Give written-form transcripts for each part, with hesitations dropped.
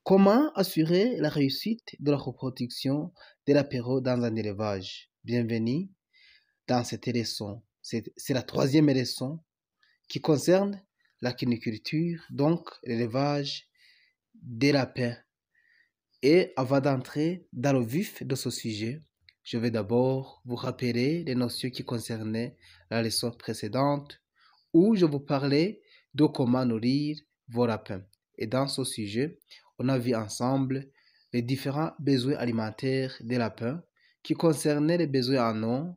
Comment assurer la réussite de la reproduction de l'apéro dans un élevage? Bienvenue dans cette leçon. C'est la troisième leçon qui concerne la cuniculture, donc l'élevage des lapins. Et avant d'entrer dans le vif de ce sujet, je vais d'abord vous rappeler les notions qui concernaient la leçon précédente où je vous parlais de comment nourrir vos lapins. Et dans ce sujet, on a vu ensemble les différents besoins alimentaires des lapins qui concernaient les besoins en eau,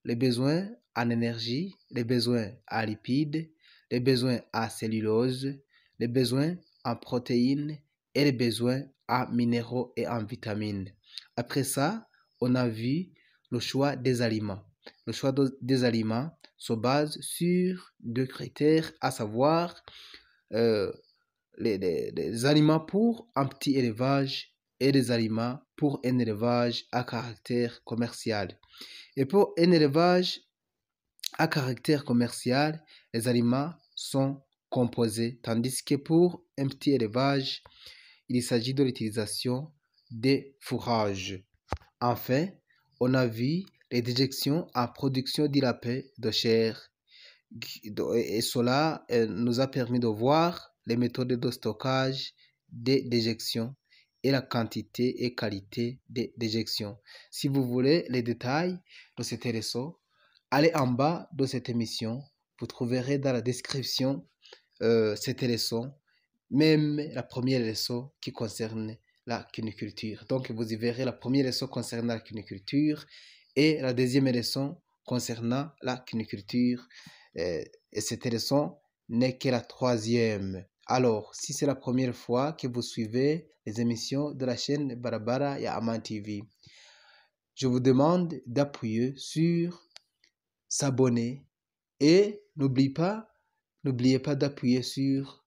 les besoins en énergie, les besoins en lipides, les besoins en cellulose, les besoins en protéines et les besoins en minéraux et en vitamines. Après ça, on a vu le choix des aliments. Le choix des aliments se base sur deux critères, à savoir les aliments pour un petit élevage et les aliments pour un élevage à caractère commercial. Et pour un élevage à caractère commercial, les aliments sont composés, tandis que pour un petit élevage, il s'agit de l'utilisation des fourrages. Enfin, on a vu les déjections en production de lapin de chair. Et cela nous a permis de voir les méthodes de stockage des déjections et la quantité et qualité des déjections. Si vous voulez les détails de cette leçon, allez en bas de cette émission. Vous trouverez dans la description cette leçon, même la première leçon qui concerne la cuniculture. Donc, vous y verrez la première leçon concernant la cuniculture et la deuxième leçon concernant la cuniculture. Et cette leçon n'est que la troisième. Alors, si c'est la première fois que vous suivez les émissions de la chaîne Barabara et Aman TV, je vous demande d'appuyer sur s'abonner et n'oubliez pas d'appuyer sur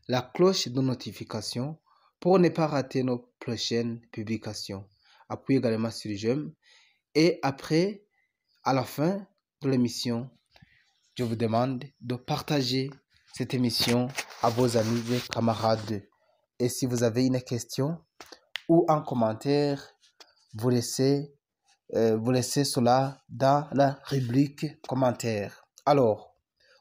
la cloche de notification pour ne pas rater nos prochaines publications. Appuyez également sur j'aime et après, à la fin de l'émission, je vous demande de partager cette émission à vos amis et camarades. Et si vous avez une question ou un commentaire, vous laissez cela dans la rubrique commentaires. Alors,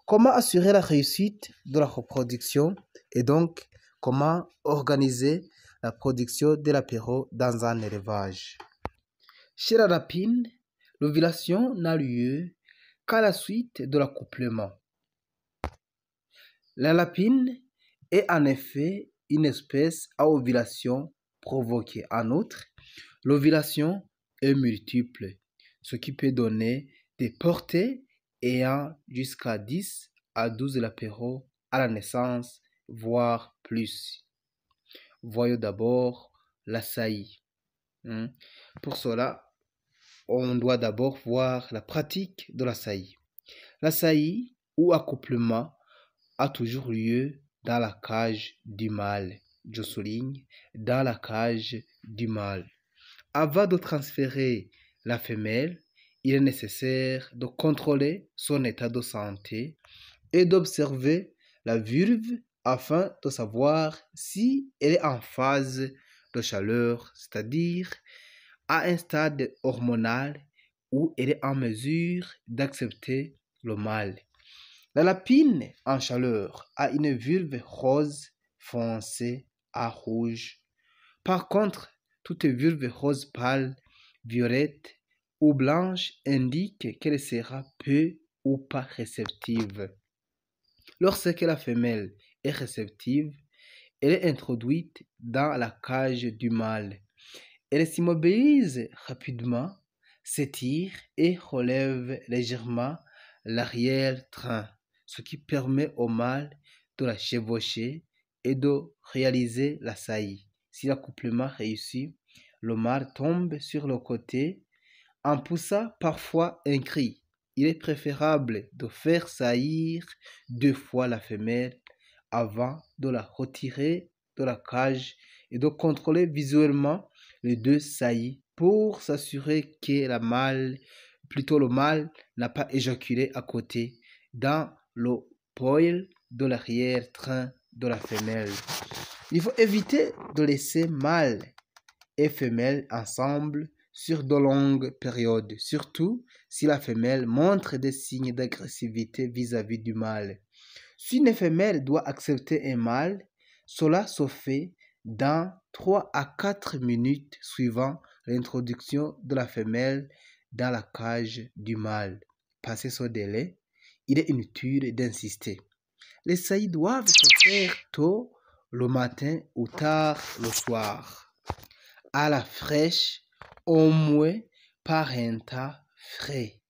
comment assurer la réussite de la reproduction et donc comment organiser la production de l'apéro dans un élevage? Chez la lapine, l'ovulation n'a lieu qu'à la suite de l'accouplement. La lapine est en effet une espèce à ovulation provoquée. En outre, l'ovulation est multiple, ce qui peut donner des portées ayant jusqu'à 10 à 12 lapéraux à la naissance, voire plus. Voyons d'abord la saillie. Pour cela, on doit d'abord voir la pratique de la saillie. La saillie ou accouplement a toujours lieu dans la cage du mâle. Je souligne, dans la cage du mâle. Avant de transférer la femelle, il est nécessaire de contrôler son état de santé et d'observer la vulve afin de savoir si elle est en phase de chaleur, c'est-à-dire à un stade hormonal où elle est en mesure d'accepter le mâle. La lapine en chaleur a une vulve rose foncée à rouge. Par contre, toute vulve rose pâle, violette ou blanche indique qu'elle sera peu ou pas réceptive. Lorsque la femelle est réceptive, elle est introduite dans la cage du mâle. Elle s'immobilise rapidement, s'étire et relève légèrement l'arrière-train, ce qui permet au mâle de la chevaucher et de réaliser la saillie. Si l'accouplement réussit, le mâle tombe sur le côté en poussant parfois un cri. Il est préférable de faire saillir 2 fois la femelle avant de la retirer de la cage et de contrôler visuellement les 2 saillies pour s'assurer que le mâle n'a pas éjaculé à côté dans le poil de l'arrière-train de la femelle. Il faut éviter de laisser mâles et femelles ensemble sur de longues périodes, surtout si la femelle montre des signes d'agressivité vis-à-vis du mâle. Si une femelle doit accepter un mâle, cela se fait dans 3 à 4 minutes suivant l'introduction de la femelle dans la cage du mâle. Passé ce délai, il est inutile d'insister. Les saillies doivent se faire tôt le matin ou tard le soir, à la fraîche, au moins par un temps frais.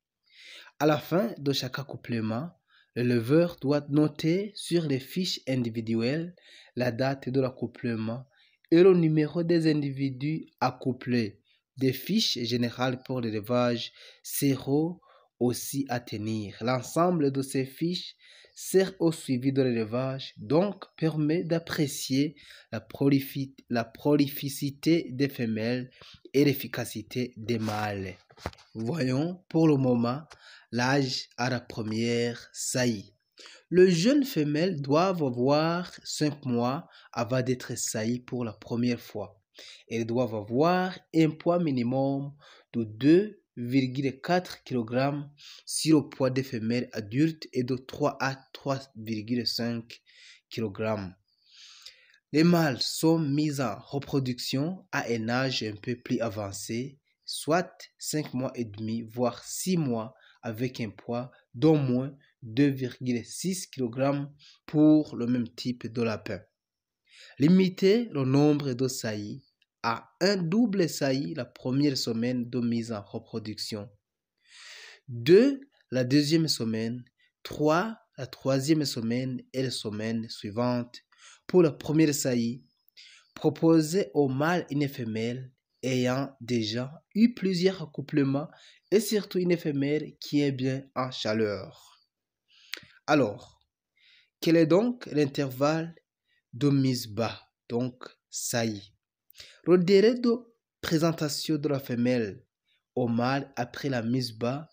À la fin de chaque accouplement, l'éleveur doit noter sur les fiches individuelles la date de l'accouplement et le numéro des individus accouplés. Des fiches générales pour l'élevage seront aussi à tenir. L'ensemble de ces fiches sert au suivi de l'élevage, donc permet d'apprécier la prolificité des femelles et l'efficacité des mâles. Voyons pour le moment l'âge à la première saillie. Les jeunes femelles doivent avoir 5 mois avant d'être saillies pour la première fois. Elles doivent avoir un poids minimum de 2,4 kg si le poids des femelles adultes est de 3 à 3,5 kg. Les mâles sont mis en reproduction à un âge un peu plus avancé, soit 5 mois et demi, voire 6 mois, avec un poids d'au moins 2,6 kg pour le même type de lapin. Limitez le nombre de saillies à un double saillie la première semaine de mise en reproduction, 2 la deuxième semaine, 3 la troisième semaine et la semaine suivante. Pour la première saillie, proposez au mâle une femelle ayant déjà eu plusieurs accouplements et surtout une femelle qui est bien en chaleur. Alors, quel est donc l'intervalle de mise bas, donc saillie? Le délai de présentation de la femelle au mâle après la mise bas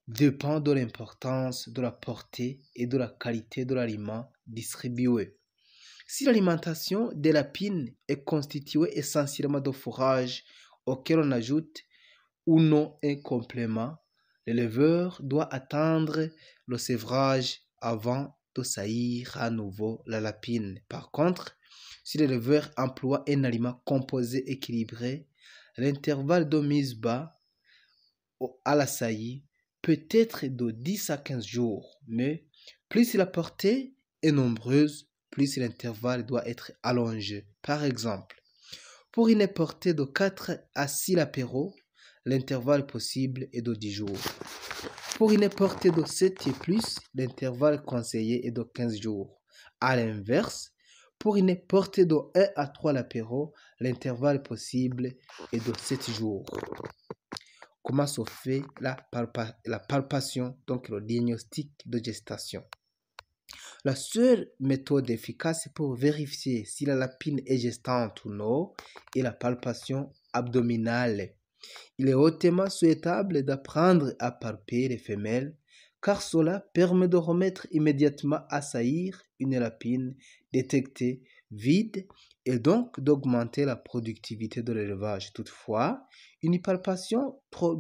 dépend de l'importance, de la portée et de la qualité de l'aliment distribué. Si l'alimentation des lapines est constituée essentiellement de fourrage auquel on ajoute ou non un complément, l'éleveur doit attendre le sévrage avant de saillir à nouveau la lapine. Par contre, si l'éleveur emploie un aliment composé équilibré, l'intervalle de mise bas à la saillie peut être de 10 à 15 jours, mais plus la portée est nombreuse, plus l'intervalle doit être allongé. Par exemple, pour une portée de 4 à 6 lapéraux, l'intervalle possible est de 10 jours. Pour une portée de 7 et plus, l'intervalle conseillé est de 15 jours. À l'inverse, pour une portée de 1 à 3 lapéraux, l'intervalle possible est de 7 jours. Comment se fait la palpation, donc le diagnostic de gestation? La seule méthode efficace pour vérifier si la lapine est gestante ou non est la palpation abdominale. Il est hautement souhaitable d'apprendre à palper les femelles car cela permet de remettre immédiatement à saillir une lapine détectée vide et donc d'augmenter la productivité de l'élevage. Toutefois, une palpation trop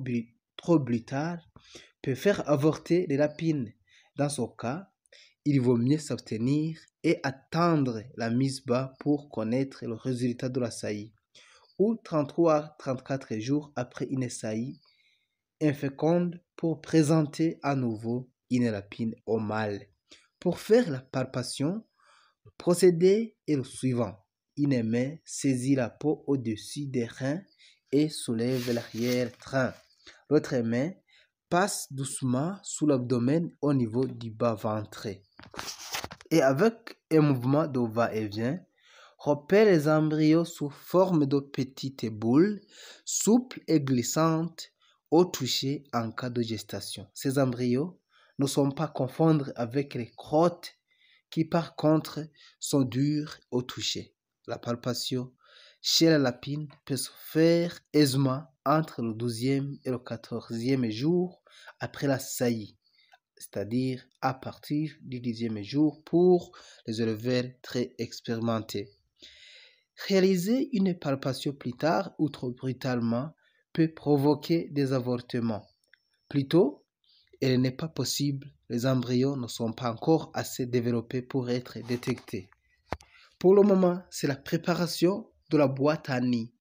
brutale peut faire avorter les lapines. Dans ce cas, il vaut mieux s'abstenir et attendre la mise bas pour connaître le résultat de la saillie, ou 33 à 34 jours après une saillie inféconde pour présenter à nouveau une lapine au mâle. Pour faire la palpation, le procédé est le suivant. Une main saisit la peau au-dessus des reins et soulève l'arrière-train. L'autre main passe doucement sous l'abdomen au niveau du bas-ventre. Et avec un mouvement de va-et-vient, repère les embryons sous forme de petites boules, souples et glissantes au toucher en cas de gestation. Ces embryons ne sont pas à confondre avec les crottes qui par contre sont dures au toucher. La palpation chez la lapine peut se faire aisément entre le 12e et le 14e jour après la saillie, c'est-à-dire à partir du 10e jour pour les éleveurs très expérimentés. Réaliser une palpation plus tard ou trop brutalement peut provoquer des avortements. Plutôt, il n'est pas possible, les embryons ne sont pas encore assez développés pour être détectés. Pour le moment, c'est la préparation de la boîte à nid.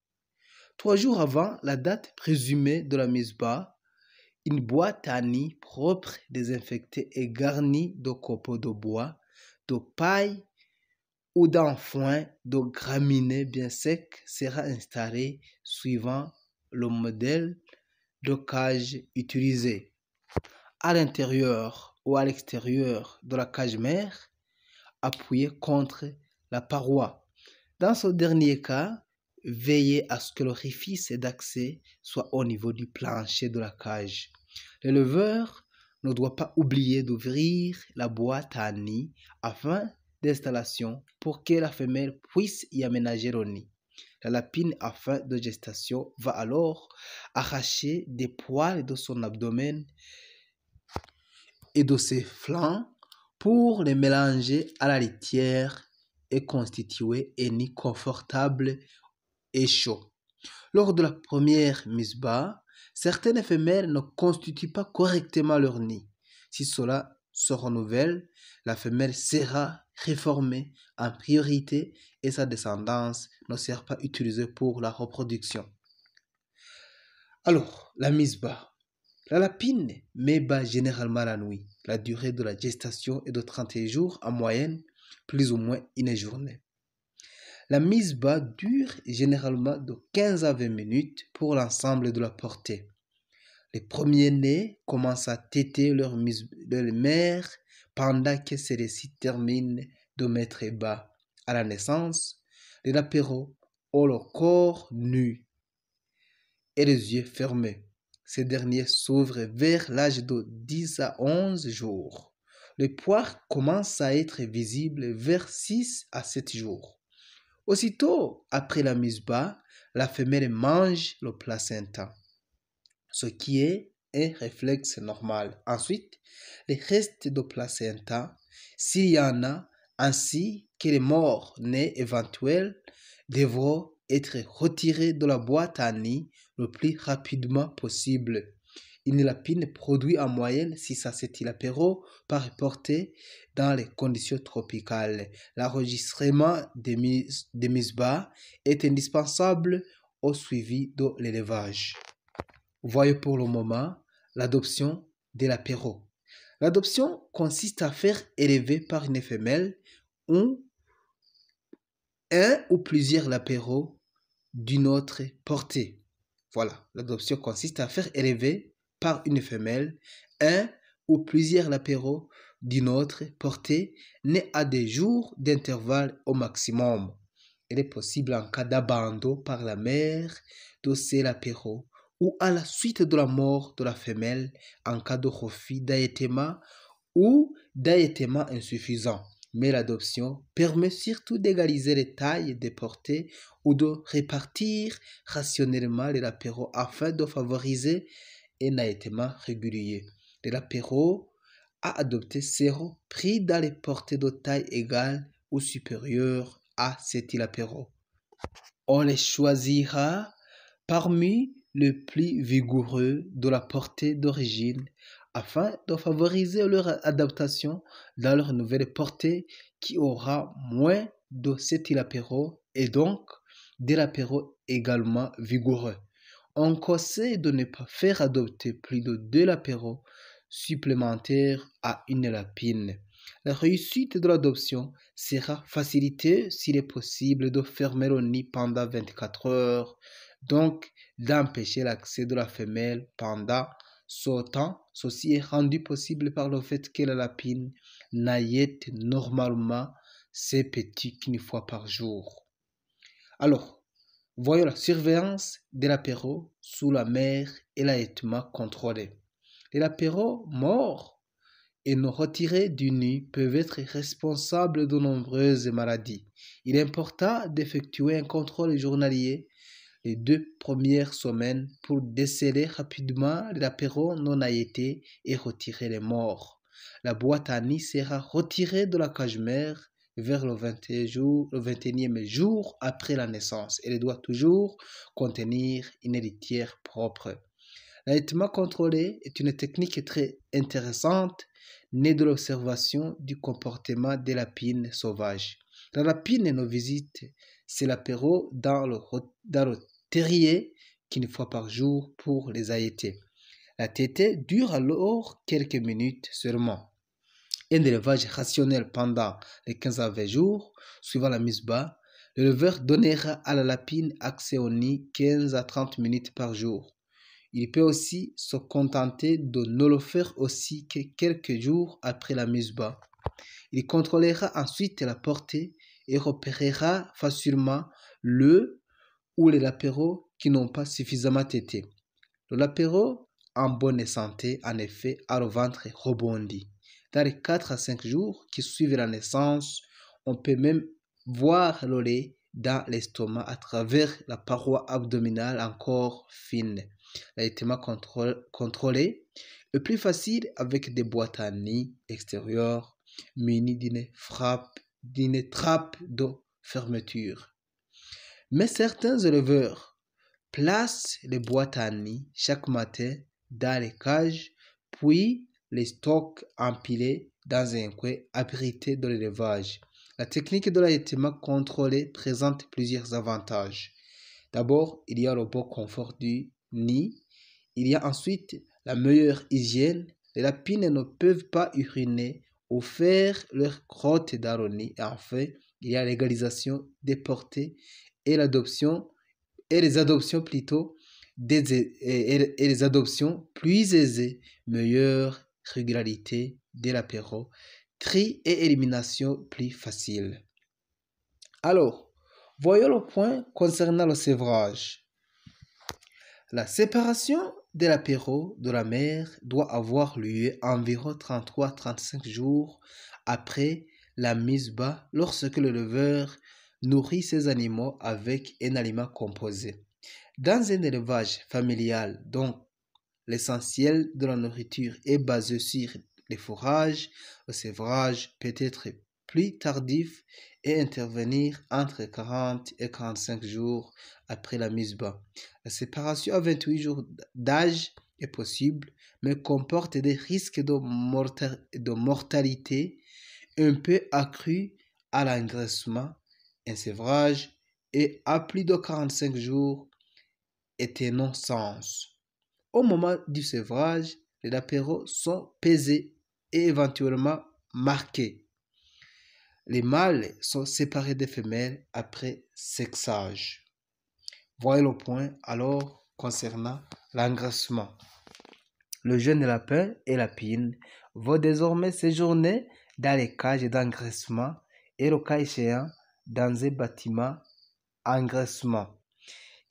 3 jours avant la date présumée de la mise bas, une boîte à nid propre, désinfectée et garnie de copeaux de bois, de paille ou d'un foin de graminées bien sec sera installée suivant le modèle de cage utilisé. À l'intérieur ou à l'extérieur de la cage mère, appuyée contre la paroi. Dans ce dernier cas, veillez à ce que l'orifice d'accès soit au niveau du plancher de la cage. L'éleveur ne doit pas oublier d'ouvrir la boîte à nid afin d'installation pour que la femelle puisse y aménager le nid. La lapine à fin de gestation va alors arracher des poils de son abdomen et de ses flancs pour les mélanger à la litière et constituer un nid confortable et chaud. Lors de la première mise bas, certaines femelles ne constituent pas correctement leur nid. Si cela se renouvelle, la femelle sera réformée en priorité et sa descendance ne sera pas utilisée pour la reproduction. Alors, la mise bas. La lapine met bas généralement la nuit. La durée de la gestation est de 31 jours en moyenne, plus ou moins une journée. La mise bas dure généralement de 15 à 20 minutes pour l'ensemble de la portée. Les premiers-nés commencent à téter leur mère pendant que celle-ci termine de mettre bas. À la naissance, les lapéraux ont le corps nu et les yeux fermés. Ces derniers s'ouvrent vers l'âge de 10 à 11 jours. Les poires commencent à être visibles vers 6 à 7 jours. Aussitôt après la mise bas, la femelle mange le placenta, ce qui est un réflexe normal. Ensuite, les restes de placenta, s'il y en a, ainsi que les morts-nés éventuels, devront être retirés de la boîte à nid le plus rapidement possible. Une lapine produit en moyenne 6 à 7 lapéraux par portée dans les conditions tropicales. L'enregistrement des mises bas est indispensable au suivi de l'élevage. Voyez pour le moment l'adoption des lapéraux. L'adoption consiste à faire élever par une femelle un ou plusieurs lapéraux d'une autre portée. Voilà, l'adoption consiste à faire élever par une femelle un ou plusieurs lapéraux d'une autre portée nés à des jours d'intervalle au maximum. Il est possible en cas d'abandon par la mère de ces lapéraux ou à la suite de la mort de la femelle en cas de refus d'allaitement ou d'allaitement insuffisant. Mais l'adoption permet surtout d'égaliser les tailles des portées ou de répartir rationnellement les lapéraux afin de favoriser un allaitement régulier. Les lapéraux à adopter seront pris dans les portées de taille égale ou supérieure à 7 lapéraux. On les choisira parmi les plus vigoureux de la portée d'origine afin de favoriser leur adaptation dans leur nouvelle portée qui aura moins de 7 lapéraux et donc des lapéraux également vigoureux. On conseille de ne pas faire adopter plus de 2 lapéraux supplémentaires à une lapine. La réussite de l'adoption sera facilitée s'il est possible de fermer le nid pendant 24 heures, donc d'empêcher l'accès de la femelle pendant ce temps. Ceci est rendu possible par le fait que la lapine n'allaite normalement ses petits qu'une fois par jour. Alors, voyons la surveillance des lapéraux sous la mère et l'allaitement contrôlé. Les lapéraux morts et non retirés du nid peuvent être responsables de nombreuses maladies. Il est important d'effectuer un contrôle journalier les 2 premières semaines pour déceler rapidement les lapéraux non allaités et retirer les morts. La boîte à nid sera retirée de la cage mère vers le 21e jour après la naissance. Elle doit toujours contenir une litière propre. L'allaitement contrôlé est une technique très intéressante née de l'observation du comportement des lapines sauvages. La lapine nos visite, c'est l'apéro dans le terrier qu'une fois par jour pour les allaiter. La tétée dure alors quelques minutes seulement. Un élevage rationnel pendant les 15 à 20 jours, suivant la mise bas, l'éleveur donnera à la lapine accès au nid 15 à 30 minutes par jour. Il peut aussi se contenter de ne le faire aussi que quelques jours après la mise bas. Il contrôlera ensuite la portée et repérera facilement le ou les lapéraux qui n'ont pas suffisamment tété. Le lapéro en bonne santé, en effet, a le ventre rebondi. Dans les 4 à 5 jours qui suivent la naissance, on peut même voir le lait dans l'estomac à travers la paroi abdominale encore fine. L'allaitement contrôlé est plus facile avec des boîtes à nid extérieures munies d'une trappe de fermeture. Mais certains éleveurs placent les boîtes à nid chaque matin dans les cages, puis les stockent empilés dans un coin abrité de l'élevage. La technique de l'allaitement contrôlé présente plusieurs avantages. D'abord, il y a le bon confort du nid. Il y a ensuite la meilleure hygiène. Les lapines ne peuvent pas uriner ou faire leur crotte dans le nid. Et enfin, il y a l'égalisation des portées et les adoptions plutôt et les adoptions plus aisées, meilleure régularité de l'apéro, tri et élimination plus facile. Alors, voyons le point concernant le sévrage. La séparation de l'apéro de la mère doit avoir lieu environ 33-35 jours après la mise bas lorsque le leveur nourrit ses animaux avec un aliment composé. Dans un élevage familial dont l'essentiel de la nourriture est basé sur les fourrages, le sévrage peut être plus tardif et intervenir entre 40 et 45 jours après la mise bas. La séparation à 28 jours d'âge est possible, mais comporte des risques de mortalité un peu accrus à l'engraissement. Un sévrage et à plus de 45 jours est un non-sens. Au moment du sévrage, les lapéraux sont pesés et éventuellement marqués. Les mâles sont séparés des femelles après sexage. Voyons le point alors concernant l'engraissement. Le jeune lapin et lapine vont désormais séjourner dans les cages d'engraissement et le cas échéant dans un bâtiment engraissement.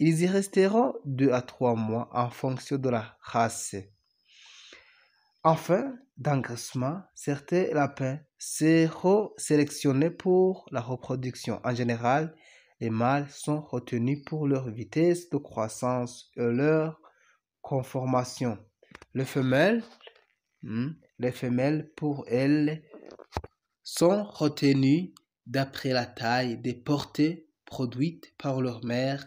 Ils y resteront 2 à 3 mois en fonction de la race. Enfin, d'engraissement, certains lapins seront sélectionnés pour la reproduction. En général, les mâles sont retenus pour leur vitesse de croissance et leur conformation. Les femelles, pour elles, sont retenues d'après la taille des portées produites par leur mère,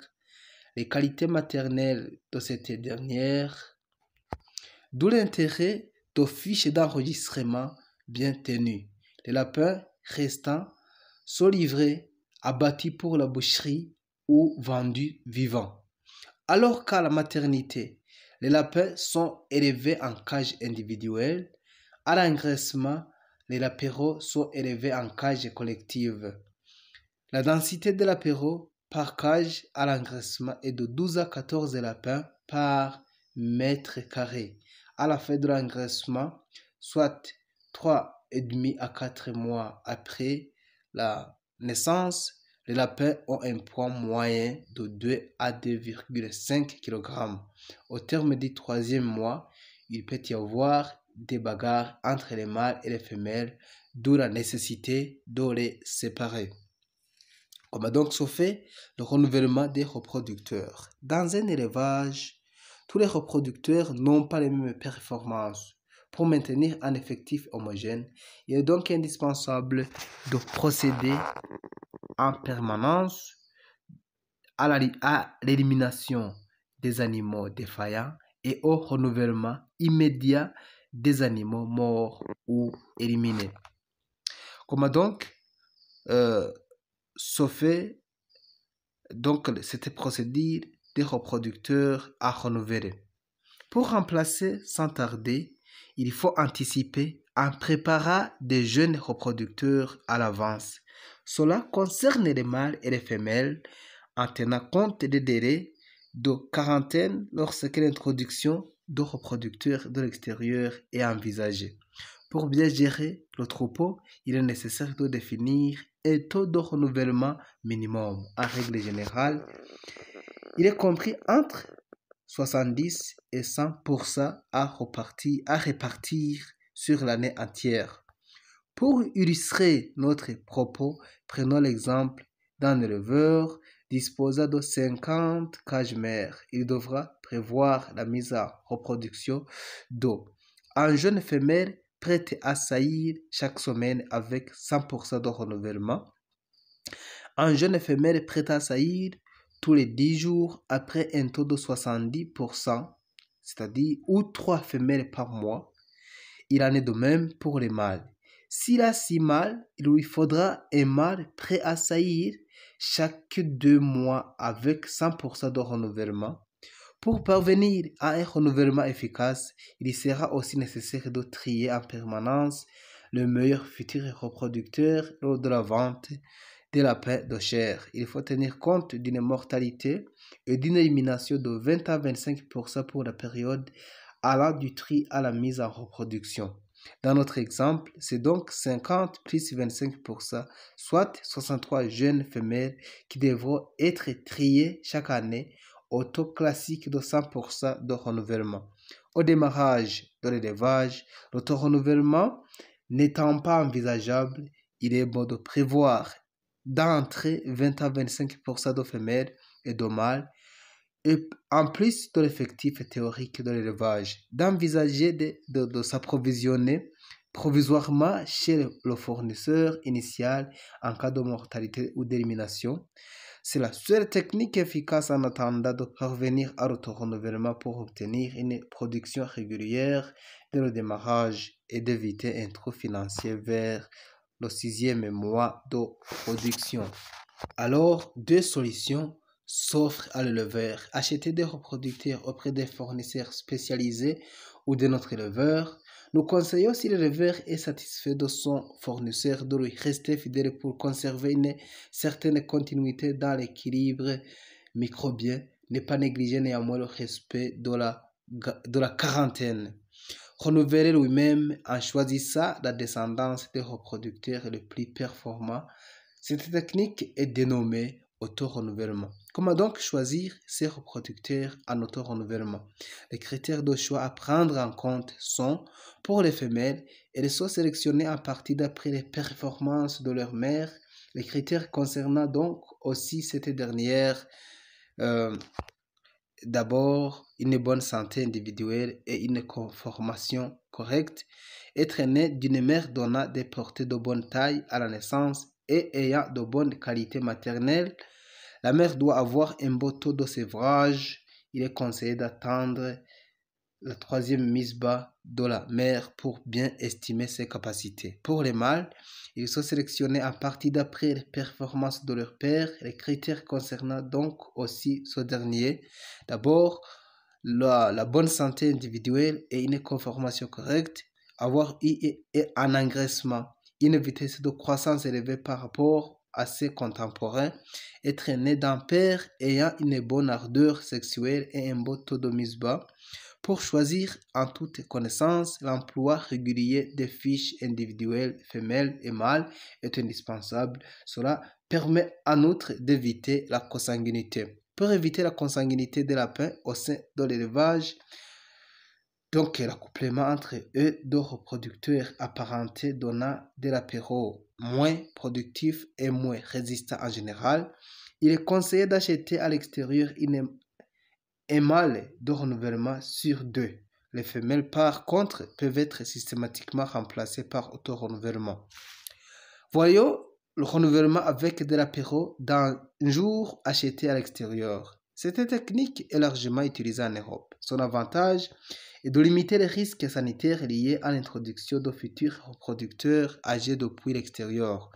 les qualités maternelles de cette dernière, d'où l'intérêt de fiches d'enregistrement bien tenues. Les lapins restants sont livrés, abattus pour la boucherie ou vendus vivants. Alors qu'à la maternité, les lapins sont élevés en cage individuelle, à l'engraissement, les lapéraux sont élevés en cage collective. La densité de lapéraux par cage à l'engraissement est de 12 à 14 lapins par mètre carré. À la fin de l'engraissement, soit 3,5 à 4 mois après la naissance, les lapins ont un poids moyen de 2 à 2,5 kg. Au terme du 3e mois, il peut y avoir des bagarres entre les mâles et les femelles, d'où la nécessité de les séparer. Comment donc se fait le renouvellement des reproducteurs? Dans un élevage, tous les reproducteurs n'ont pas les mêmes performances. Pour maintenir un effectif homogène, il est donc indispensable de procéder en permanence à l'élimination des animaux défaillants et au renouvellement immédiat des animaux morts ou éliminés. Comment donc se fait donc cette procédure des reproducteurs à renouveler? Pour remplacer sans tarder, il faut anticiper en préparant des jeunes reproducteurs à l'avance. Cela concerne les mâles et les femelles en tenant compte des délais de quarantaine lorsque l'introduction de reproducteurs de l'extérieur est envisagée. Pour bien gérer le troupeau, il est nécessaire de définir un taux de renouvellement minimum. En règle générale, il est compris entre 70 et 100% à répartir sur l'année entière. Pour illustrer notre propos, prenons l'exemple d'un éleveur disposant de 50 cages mères. Il devra prévoir la mise en reproduction d'eau. Un jeune femelle prête à saillir chaque semaine avec 100% de renouvellement. Un jeune femelle prête à saillir tous les 10 jours après un taux de 70%, c'est-à-dire ou 3 femelles par mois. Il en est de même pour les mâles. S'il a 6 mâles, il lui faudra un mâle prêt à saillir chaque 2 mois avec 100% de renouvellement. Pour parvenir à un renouvellement efficace, il sera aussi nécessaire de trier en permanence le meilleur futur reproducteur lors de la vente des lapins de chair. Il faut tenir compte d'une mortalité et d'une élimination de 20 à 25% pour la période allant du tri à la mise en reproduction. Dans notre exemple, c'est donc 50 plus 25%, soit 63 jeunes femelles qui devront être triées chaque année au taux classique de 100% de renouvellement. Au démarrage de l'élevage, l'auto-renouvellement n'étant pas envisageable, il est bon de prévoir d'entrer 20 à 25% de femelles et de mâles, et en plus de l'effectif théorique de l'élevage, d'envisager de s'approvisionner provisoirement chez le fournisseur initial en cas de mortalité ou d'élimination. C'est la seule technique efficace en attendant de parvenir à l'auto-renouvellement pour obtenir une production régulière dès le démarrage et d'éviter un trou financier vers le 6e mois de production. Alors, deux solutions s'offrent à l'éleveur. Acheter des reproducteurs auprès des fournisseurs spécialisés ou de notre éleveur. Nous conseillons, si l'éleveur est satisfait de son fournisseur, de lui rester fidèle pour conserver une certaine continuité dans l'équilibre microbien. Ne pas négliger néanmoins le respect de la quarantaine. Renouveler lui-même en choisissant la descendance des reproducteurs les plus performants. Cette technique est dénommée auto-renouvellement. Comment donc choisir ces reproducteurs en auto-renouvellement? Les critères de choix à prendre en compte sont, pour les femelles, elles sont sélectionnées à partir d'après les performances de leur mère. Les critères concernant donc aussi cette dernière, d'abord, une bonne santé individuelle et une conformation correcte, être né d'une mère donnant des portées de bonne taille à la naissance et ayant de bonnes qualités maternelles. La mère doit avoir un beau taux de sévrage. Il est conseillé d'attendre la 3e mise bas de la mère pour bien estimer ses capacités. Pour les mâles, ils sont sélectionnés à partir d'après les performances de leur père. Les critères concernant donc aussi ce dernier. D'abord, la bonne santé individuelle et une conformation correcte, avoir un engraissement, une vitesse de croissance élevée par rapport à ses contemporains, être né d'un père ayant une bonne ardeur sexuelle et un beau taux de mise bas. Pour choisir en toute connaissance, l'emploi régulier des fiches individuelles femelles et mâles est indispensable. Cela permet en outre d'éviter la consanguinité. Pour éviter la consanguinité des lapins au sein de l'élevage, donc l'accouplement entre eux deux reproducteurs apparentés donnant des lapéraux moins productifs et moins résistants en général, il est conseillé d'acheter à l'extérieur un mâle de renouvellement sur 2. Les femelles, par contre, peuvent être systématiquement remplacées par auto-renouvellement. Voyons le renouvellement avec de l'apéro d'un jour acheté à l'extérieur. Cette technique est largement utilisée en Europe. Son avantage est de limiter les risques sanitaires liés à l'introduction de futurs reproducteurs âgés depuis l'extérieur.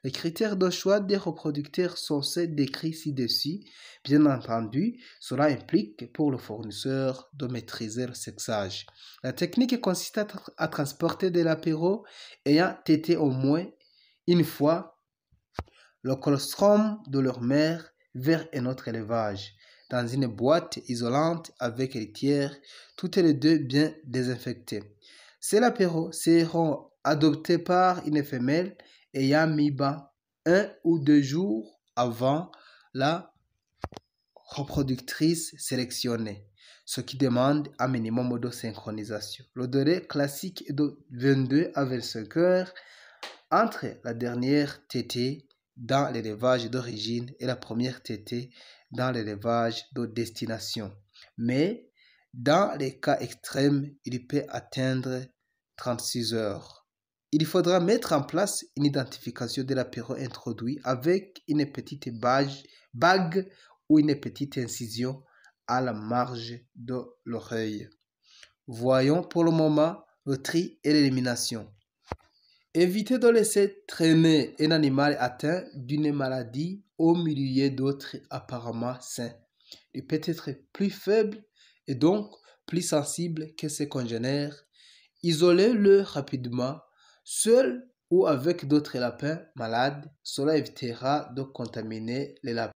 Les critères de choix des reproducteurs sont ceux décrits ci-dessus. Bien entendu, cela implique pour le fournisseur de maîtriser le sexage. La technique consiste à transporter de l'apéro ayant été au moins une fois le colostrum de leur mère vers un autre élevage, dans une boîte isolante avec litière, toutes les deux bien désinfectées. Ces lapéros seront adoptés par une femelle ayant mis bas 1 ou 2 jours avant la reproductrice sélectionnée, ce qui demande un minimum de synchronisation. Le délai classique est de 22 à 25 heures entre la dernière tétée dans l'élevage d'origine et la première tétée dans l'élevage de destination. Mais dans les cas extrêmes, il peut atteindre 36 heures. Il faudra mettre en place une identification de l'apéro introduit avec une petite bague ou une petite incision à la marge de l'oreille. Voyons pour le moment le tri et l'élimination. Évitez de laisser traîner un animal atteint d'une maladie au milieu d'autres apparemment sains. Il peut être plus faible et donc plus sensible que ses congénères. Isolez-le rapidement, seul ou avec d'autres lapins malades. Cela évitera de contaminer les lapins.